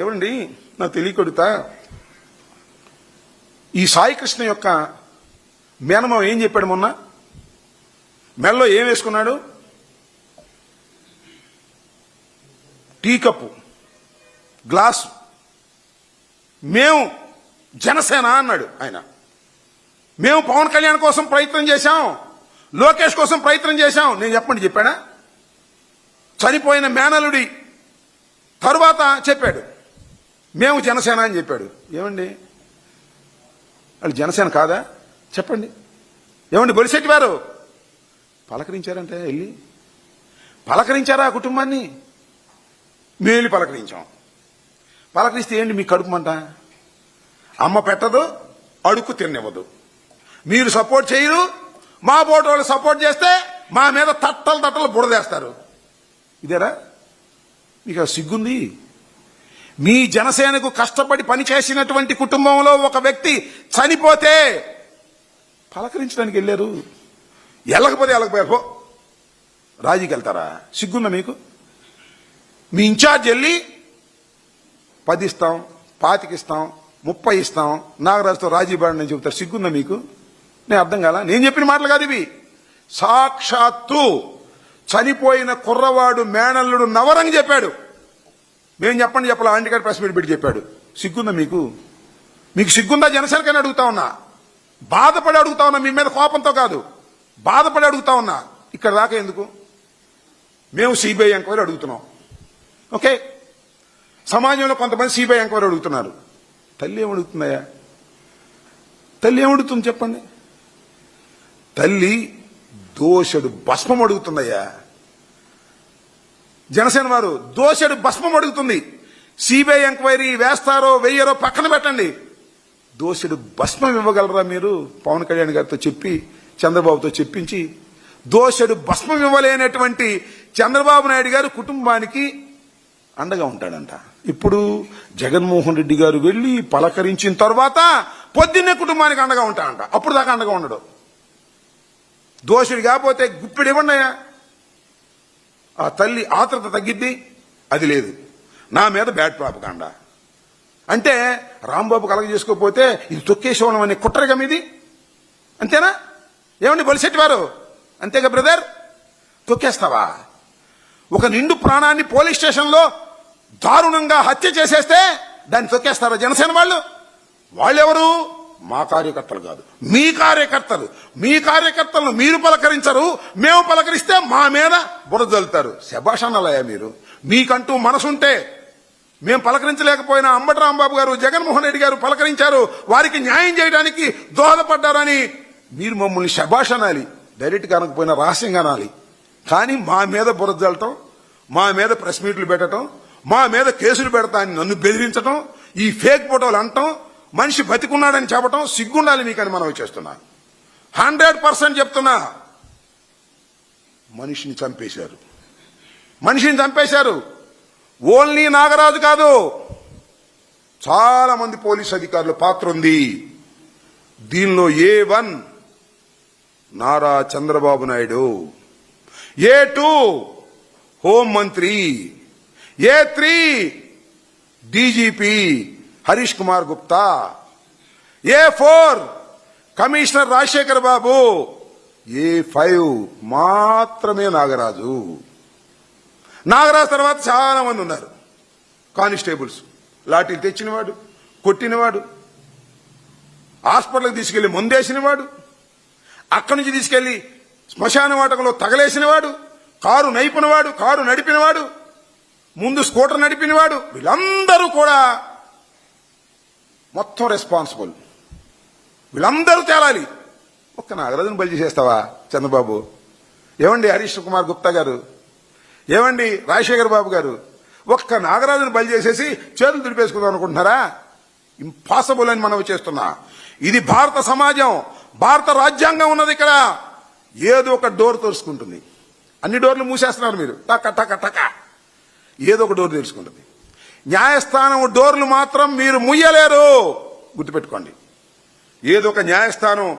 ఏమండి నాకు తెలియకొడుతా ఈ సాయికృష్ణ యొక్క మేనమామ ఏం చెప్పాడు మొన్న మెల్లో ఏం వేసుకున్నాడు టీ కప్పు గ్లాసు మేము జనసేన అన్నాడు ఆయన మేము పవన్ కళ్యాణ్ కోసం ప్రయత్నం చేశాం లోకేష్ కోసం ప్రయత్నం చేశాం నేను చెప్పాడా చనిపోయిన మేనలుడి తరువాత చెప్పాడు మేము జనసేన అని చెప్పాడు ఏమండి వాళ్ళు జనసేన కాదా చెప్పండి ఏమండి బొలిశెట్టి వారు పలకరించారంటే వెళ్ళి పలకరించారా ఆ కుటుంబాన్ని మేలు పలకరించాం పలకరిస్తే ఏంటి మీ కడుపుమంట అమ్మ పెట్టదు అడుక్కు తినివ్వదు మీరు సపోర్ట్ చేయరు మా బోర్డు వాళ్ళు సపోర్ట్ చేస్తే మా మీద తట్టలు బుడదేస్తారు ఇదేరా మీకు సిగ్గుంది మీ జనసేనకు కష్టపడి పనిచేసినటువంటి కుటుంబంలో ఒక వ్యక్తి చనిపోతే పలకరించడానికి వెళ్ళారు వెళ్ళకపోయారు రాజీకి వెళ్తారా సిగ్గుందా మీకు మీ ఇన్ఛార్జ్ వెళ్ళి 10 ఇస్తాం 25 ఇస్తాం 30 ఇస్తాం నాగరాజుతో రాజీ పడని చెబుతారు సిగ్గుందా మీకు నేను అర్థం కాలా నేను చెప్పిన మాటలు కాదు ఇవి సాక్షాత్తు చనిపోయిన కుర్రవాడు మేనల్లుడు నవరంగి చెప్పాడు మేము చెప్పాలి ఆంటీ గారు ప్రెస్ మీట్ పెట్టి చెప్పాడు సిగ్గుందా మీకు సిగ్గుందా జనసేనకని అడుగుతా ఉన్నా బాధపడి అడుగుతా ఉన్నా మీ మీద కోపంతో కాదు బాధపడి అడుగుతా ఉన్నా ఇక్కడ దాకా ఎందుకు మేము సిబిఐ ఎంక్వైరీ అడుగుతున్నాం ఓకే సమాజంలో కొంతమంది సిబిఐ ఎంక్వైరీ అడుగుతున్నారు తల్లి ఏమడుగుతుందయ్యా తల్లి ఏమడుగుతుంది చెప్పండి తల్లి దోషుడు భస్మం అడుగుతుందయ్యా జనసేన వారు దోషుడు భస్మం అడుగుతుంది సిబిఐ ఎంక్వైరీ వేస్తారో వెయ్యరో పక్కన పెట్టండి దోషుడు భస్మం ఇవ్వగలరా మీరు పవన్ కళ్యాణ్ గారితో చెప్పి చంద్రబాబుతో చెప్పించి దోషుడు భస్మం ఇవ్వలేనటువంటి చంద్రబాబు నాయుడు గారు కుటుంబానికి అండగా ఉంటాడంట ఇప్పుడు జగన్మోహన్ రెడ్డి గారు వెళ్లి పలకరించిన తర్వాత పొద్దున్నే కుటుంబానికి అండగా ఉంటాడంట అప్పుడు దాకా అండగా ఉండడు దోషుడు కాకపోతే గుప్పిడి ఇవ్వండియా ఆ తల్లి ఆత్రత తగ్గిద్ది అది లేదు నా మీద బ్యాడ్ ప్రాపకాండ అంటే రాంబాబు కలగ చేసుకోకపోతే ఇది తొక్కేసేవడం అనే కుట్రగా మీది అంతేనా ఏమండి బొలిశెట్టి వారు అంతేగా బ్రదర్ తొక్కేస్తావా ఒక నిండు ప్రాణాన్ని పోలీస్ స్టేషన్లో దారుణంగా హత్య చేసేస్తే దాన్ని తొక్కేస్తారా జనసేన వాళ్ళెవరు మా కార్యకర్తలు కాదు మీ కార్యకర్తలను మీరు పలకరించరు మేము పలకరిస్తే మా మీద బురదలుతారు శభాషణలయ్యా మీరు మీకంటూ మనసుంటే మేము పలకరించలేకపోయినా అంబటి రాంబాబు గారు జగన్మోహన్ రెడ్డి గారు పలకరించారు వారికి న్యాయం చేయడానికి దోహదపడ్డారని మీరు మమ్మల్ని శభాషణాలి డైరెక్ట్గా అనకపోయినా రహస్యంగా అనాలి కానీ మా మీద బురదలటం మా మీద ప్రెస్ మీట్లు పెట్టడం మా మీద కేసులు పెడతా అని నన్ను బెదిరించడం ఈ ఫేక్ ఫోటోలు అనటం మనిషి బతికున్నాడని చెప్పడం సిగ్గుండాలి మీకని మనం చేస్తున్నా 100% చెప్తున్నా మనిషిని చంపేశారు ఓన్లీ నాగరాజు కాదు చాలా మంది పోలీస్ అధికారుల పాత్ర ఉంది దీనిలో A1 నారా చంద్రబాబు నాయుడు A2 హోంమంత్రి A3 DGP Harish Kumar Gupta A4 commissioner Rajasekhar Babu A5 మాత్రమే నాగరాజు తర్వాత చాలా మంది ఉన్నారు కానిస్టేబుల్స్ లాఠీలు తెచ్చినవాడు కొట్టినవాడు హాస్పిటల్కి తీసుకెళ్లి ముందేసినవాడు అక్కడి నుంచి తీసుకెళ్లి శ్మశాన వాటకంలో తగలేసినవాడు కారు నడిపినవాడు ముందు స్కూటర్ నడిపినవాడు వీళ్ళందరూ కూడా మొత్తం రెస్పాన్సిబుల్ వీళ్ళందరూ తేలాలి ఒక్క నాగరాజును బలి చేసేస్తావా చంద్రబాబు ఏమండి హరీష్ కుమార్ గుప్తా గారు ఏమండి రాజశేఖర్ బాబు గారు ఒక్క నాగరాజును బలి చేసేసి చేతులు దుడిపేసుకుందాం అనుకుంటున్నారా ఇంపాసిబుల్ అని మనం చేస్తున్నా ఇది భారత సమాజం భారత రాజ్యాంగం ఉన్నది ఇక్కడ ఏదో ఒక డోర్ తెరుచుకుంటుంది అన్ని డోర్లు మూసేస్తున్నారు మీరు టక ఏదో ఒక డోర్ తెరుచుకుంటుంది న్యాయస్థానం డోర్లు మాత్రం మీరు ముయ్యలేరు గుర్తుపెట్టుకోండి ఏదో ఒక న్యాయస్థానం